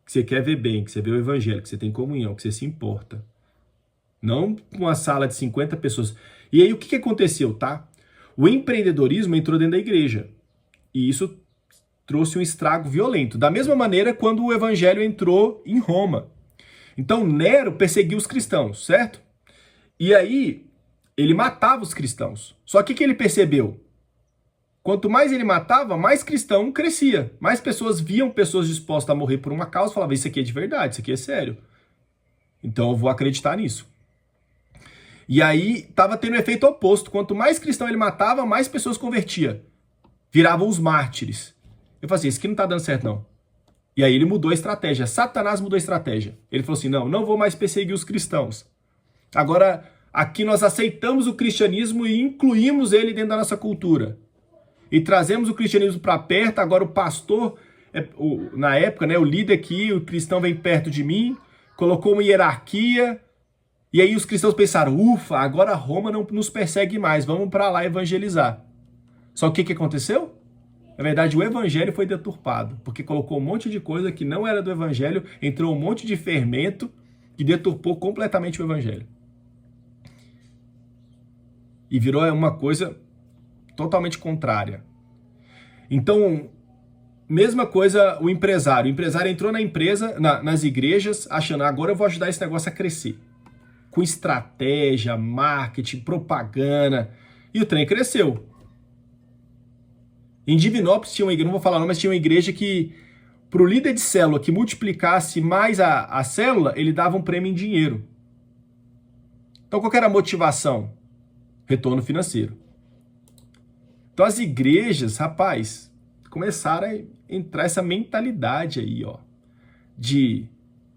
Que você quer ver bem, que você vê o evangelho, que você tem comunhão, que você se importa. Não uma sala de 50 pessoas. E aí o que aconteceu, tá? O empreendedorismo entrou dentro da igreja. E isso trouxe um estrago violento. Da mesma maneira quando o evangelho entrou em Roma. Então Nero perseguiu os cristãos, certo? E aí ele matava os cristãos. Só que o que ele percebeu? Quanto mais ele matava, mais cristão crescia. Mais pessoas viam pessoas dispostas a morrer por uma causa e falavam, isso aqui é de verdade, isso aqui é sério. Então eu vou acreditar nisso. E aí estava tendo um efeito oposto. Quanto mais cristão ele matava, mais pessoas convertia. Viravam os mártires. Eu falei assim, isso aqui não tá dando certo não. E aí ele mudou a estratégia. Satanás mudou a estratégia. Ele falou assim, não vou mais perseguir os cristãos. Agora, aqui nós aceitamos o cristianismo e incluímos ele dentro da nossa cultura. E trazemos o cristianismo para perto. Agora o pastor, na época, né, o líder aqui, o cristão vem perto de mim, colocou uma hierarquia. E aí os cristãos pensaram, ufa, agora Roma não nos persegue mais, vamos para lá evangelizar. Só que o que aconteceu? Na verdade, o evangelho foi deturpado, porque colocou um monte de coisa que não era do evangelho, entrou um monte de fermento e deturpou completamente o evangelho. E virou uma coisa totalmente contrária. Então, mesma coisa o empresário. O empresário entrou na empresa, nas igrejas, achando, agora eu vou ajudar esse negócio a crescer. Com estratégia, marketing, propaganda. E o trem cresceu. Em Divinópolis tinha uma igreja, não vou falar não, mas tinha uma igreja que, para o líder de célula que multiplicasse mais a célula, ele dava um prêmio em dinheiro. Então qual que era a motivação? Retorno financeiro. Então as igrejas, rapaz, começaram a entrar essa mentalidade aí, ó, de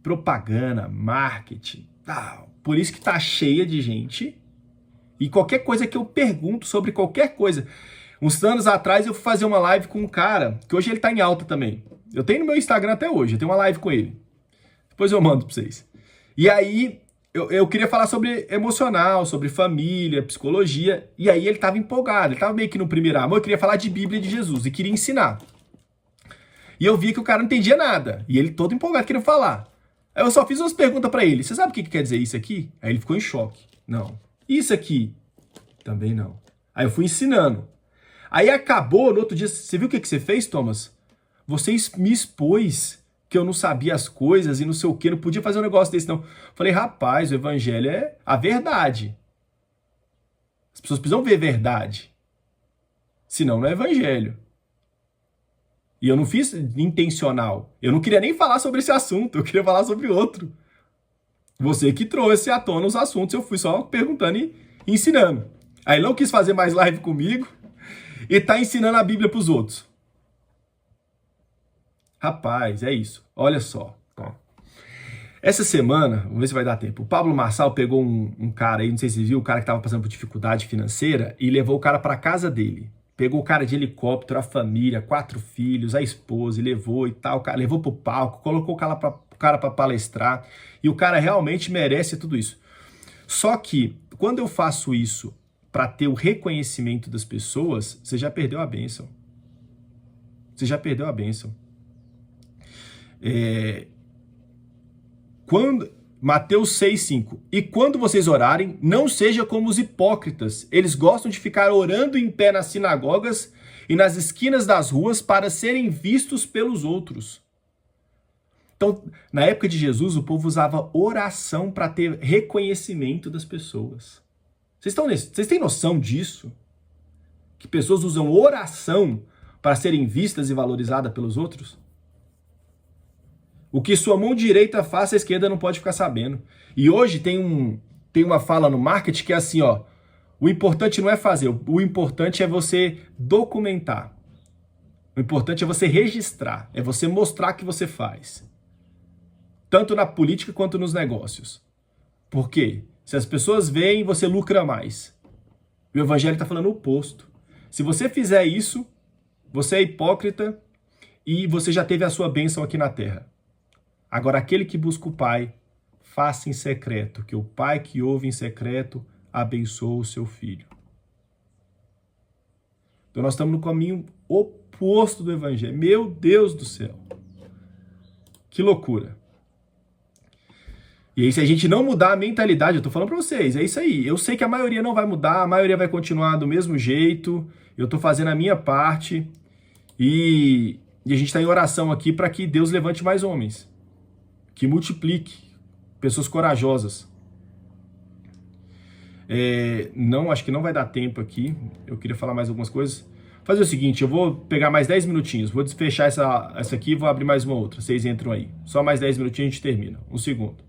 propaganda, marketing, tal. Por isso que tá cheia de gente. E qualquer coisa que eu pergunto sobre qualquer coisa. Uns anos atrás eu fui fazer uma live com um cara, que hoje ele tá em alta também. Eu tenho no meu Instagram até hoje, eu tenho uma live com ele. Depois eu mando pra vocês. E aí, eu queria falar sobre emocional, sobre família, psicologia. E aí ele tava empolgado, ele tava meio que no primeiro amor. Eu queria falar de Bíblia e de Jesus e queria ensinar. E eu vi que o cara não entendia nada. E ele todo empolgado queria falar. Aí eu só fiz umas perguntas pra ele. Você sabe o que quer dizer isso aqui? Aí ele ficou em choque. Não. Isso aqui? Também não. Aí eu fui ensinando. Aí acabou, no outro dia, você viu o que você fez, Thomas? Você me expôs que eu não sabia as coisas e não sei o que, não podia fazer um negócio desse não. Falei, rapaz, o evangelho é a verdade. As pessoas precisam ver verdade. Senão não é evangelho. E eu não fiz intencional. Eu não queria nem falar sobre esse assunto, eu queria falar sobre outro. Você que trouxe à tona os assuntos, eu fui só perguntando e ensinando. Aí não quis fazer mais live comigo e tá ensinando a Bíblia pros outros. Rapaz, é isso. Olha só. Ó. Essa semana, vamos ver se vai dar tempo, o Pablo Marçal pegou um cara aí, não sei se você viu, o cara que tava passando por dificuldade financeira e levou o cara pra casa dele. Pegou o cara de helicóptero, a família, 4 filhos, a esposa, e levou e tal, levou pro palco, colocou o cara pra palestrar, e o cara realmente merece tudo isso. Só que, quando eu faço isso para ter o reconhecimento das pessoas, você já perdeu a bênção. Você já perdeu a bênção. Mateus 6,5. E quando vocês orarem, não seja como os hipócritas. Eles gostam de ficar orando em pé nas sinagogas e nas esquinas das ruas para serem vistos pelos outros. Então, na época de Jesus, o povo usava oração para ter reconhecimento das pessoas. Vocês têm noção disso? Que pessoas usam oração para serem vistas e valorizadas pelos outros? O que sua mão direita faz, a esquerda não pode ficar sabendo. E hoje tem uma fala no marketing que é assim, ó. O importante não é fazer, o importante é você documentar. O importante é você registrar, é você mostrar que você faz. Tanto na política quanto nos negócios. Por quê? Se as pessoas veem, você lucra mais. O evangelho está falando o oposto. Se você fizer isso, você é hipócrita e você já teve a sua bênção aqui na terra. Agora, aquele que busca o Pai, faça em secreto, que o Pai que ouve em secreto abençoa o seu filho. Então nós estamos no caminho oposto do evangelho. Meu Deus do céu. Que loucura. E aí, se a gente não mudar a mentalidade, eu tô falando para vocês, é isso aí. Eu sei que a maioria não vai mudar, a maioria vai continuar do mesmo jeito. Eu tô fazendo a minha parte e a gente está em oração aqui para que Deus levante mais homens. Que multiplique pessoas corajosas. Não, acho que não vai dar tempo aqui. Eu queria falar mais algumas coisas. Fazer o seguinte, eu vou pegar mais 10 minutinhos. Vou desfechar essa aqui e vou abrir mais uma outra. Vocês entram aí. Só mais 10 minutinhos a gente termina. Um segundo.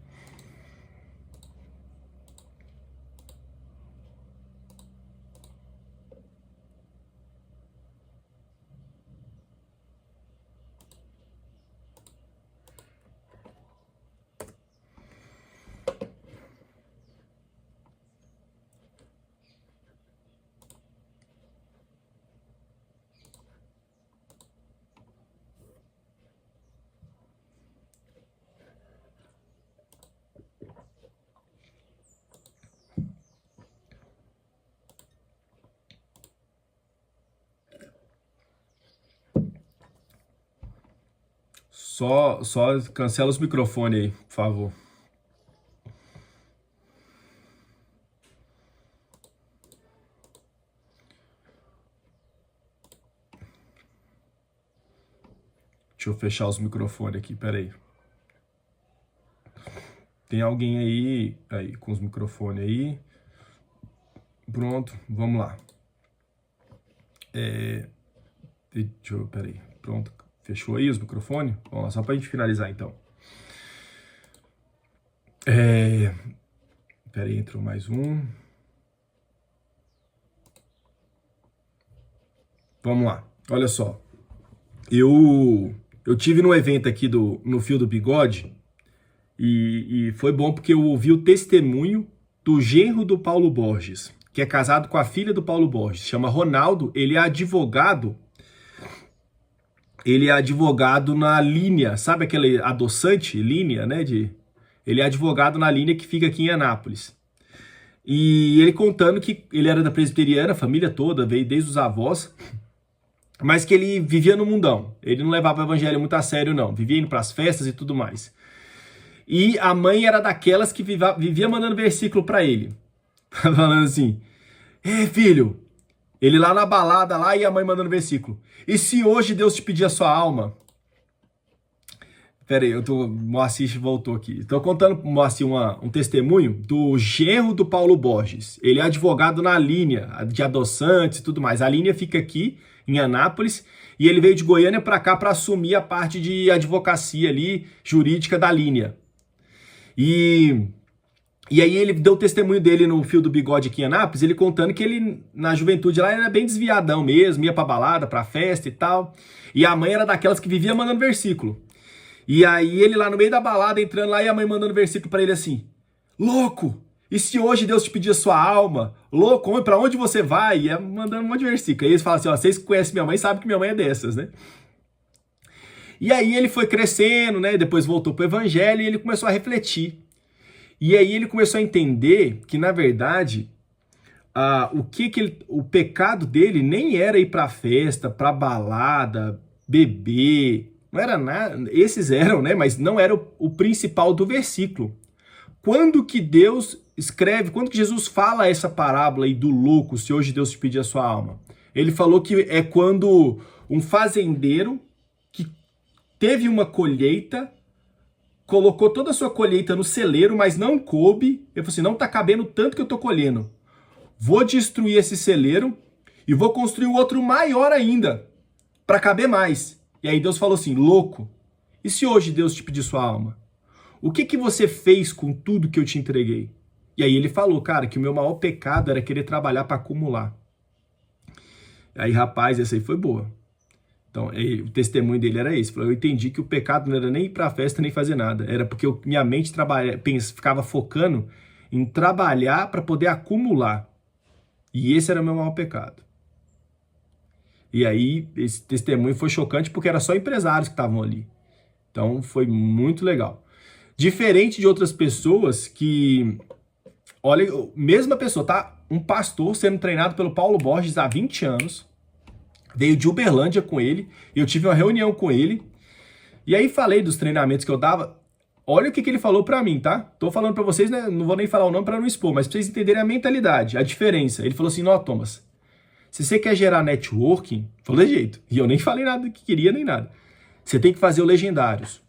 Só cancela os microfones aí, por favor. Deixa eu fechar os microfones aqui, peraí. Tem alguém aí com os microfones aí. Pronto, vamos lá. Peraí, pronto. Fechou aí os microfones? Vamos lá, só pra gente finalizar então. Peraí, entrou mais um. Vamos lá, olha só. Eu tive num evento aqui no Fio do Bigode e foi bom porque eu ouvi o testemunho do genro do Paulo Borges, que é casado com a filha do Paulo Borges, chama Ronaldo, ele é advogado na Linha, sabe aquele adoçante Linha, né? Ele é advogado na Linha que fica aqui em Anápolis. E ele contando que ele era da presbiteriana, a família toda, veio desde os avós, mas que ele vivia no mundão. Ele não levava o evangelho muito a sério, não. Vivia indo para as festas e tudo mais. E a mãe era daquelas que vivia mandando versículo para ele. Falando assim, filho... Ele lá na balada lá e a mãe mandando versículo. E se hoje Deus te pedir a sua alma? Pera aí, Moacir voltou aqui. Estou contando para o Moacir um testemunho do genro do Paulo Borges. Ele é advogado na Linha, de adoçantes e tudo mais. A Linha fica aqui, em Anápolis, e ele veio de Goiânia para cá para assumir a parte de advocacia ali, jurídica da Linha. E aí ele deu o testemunho dele no Fio do Bigode aqui em Anápolis, ele contando que ele, na juventude lá, era bem desviadão mesmo, ia pra balada, pra festa e tal. E a mãe era daquelas que vivia mandando versículo. E aí ele lá no meio da balada, entrando lá, e a mãe mandando versículo pra ele assim: louco, e se hoje Deus te pedir a sua alma? Louco, pra onde você vai? E mandando um monte de versículo. Aí eles falam assim, ó, vocês que conhecem minha mãe sabem que minha mãe é dessas, né? E aí ele foi crescendo, né? Depois voltou pro evangelho e ele começou a refletir. E aí ele começou a entender que, na verdade, o pecado dele nem era ir pra festa, pra balada, beber. Não era nada, esses eram, né? Mas não era o principal do versículo. Quando que Deus escreve, quando que Jesus fala essa parábola aí do louco, se hoje Deus te pedir a sua alma? Ele falou que é quando um fazendeiro que teve uma colheita, colocou toda a sua colheita no celeiro, mas não coube. Ele falou assim, não tá cabendo tanto que eu tô colhendo. Vou destruir esse celeiro e vou construir outro maior ainda, para caber mais. E aí Deus falou assim, louco, e se hoje Deus te pedir sua alma? O que você fez com tudo que eu te entreguei? E aí ele falou, cara, que o meu maior pecado era querer trabalhar para acumular. Aí, rapaz, essa aí foi boa. Então, o testemunho dele era esse. Eu entendi que o pecado não era nem ir pra festa, nem fazer nada. Era porque minha mente ficava focando em trabalhar para poder acumular. E esse era o meu maior pecado. E aí, esse testemunho foi chocante porque era só empresários que estavam ali. Então, foi muito legal. Diferente de outras pessoas que... Olha, mesma pessoa, tá? Um pastor sendo treinado pelo Paulo Borges há 20 anos. Veio de Uberlândia com ele, e eu tive uma reunião com ele, e aí falei dos treinamentos que eu dava. Olha o que ele falou pra mim, tá? Tô falando pra vocês, né? Não vou nem falar o nome pra não expor, mas pra vocês entenderem a mentalidade, a diferença. Ele falou assim, ó, Thomas, se você quer gerar networking, falou de jeito, e eu nem falei nada que queria, nem nada. Você tem que fazer o Legendários.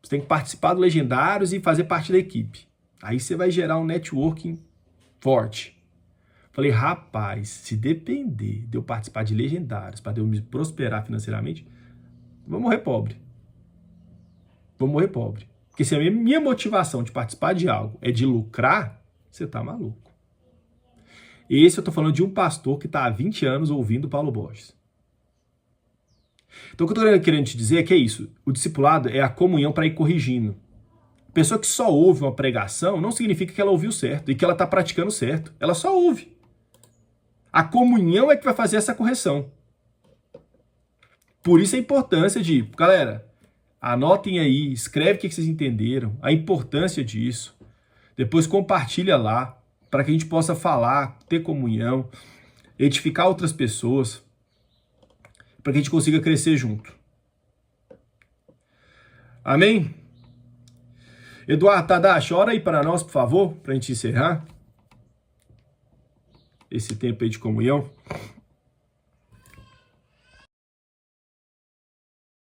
Você tem que participar do Legendários e fazer parte da equipe. Aí você vai gerar um networking forte. Falei, rapaz, se depender de eu participar de Legendários para eu me prosperar financeiramente, vou morrer pobre. Vou morrer pobre. Porque se a minha motivação de participar de algo é de lucrar, você tá maluco. Esse eu tô falando de um pastor que tá há 20 anos ouvindo Paulo Borges. Então o que eu tô querendo te dizer é que é isso. O discipulado é a comunhão para ir corrigindo. A pessoa que só ouve uma pregação não significa que ela ouviu certo e que ela tá praticando certo. Ela só ouve. A comunhão é que vai fazer essa correção. Por isso a importância de... Galera, anotem aí, escreve o que vocês entenderam, a importância disso. Depois compartilha lá, para que a gente possa falar, ter comunhão, edificar outras pessoas, para que a gente consiga crescer junto. Amém? Eduardo, Tadashi, ora aí para nós, por favor, para a gente encerrar esse tempo aí de comunhão.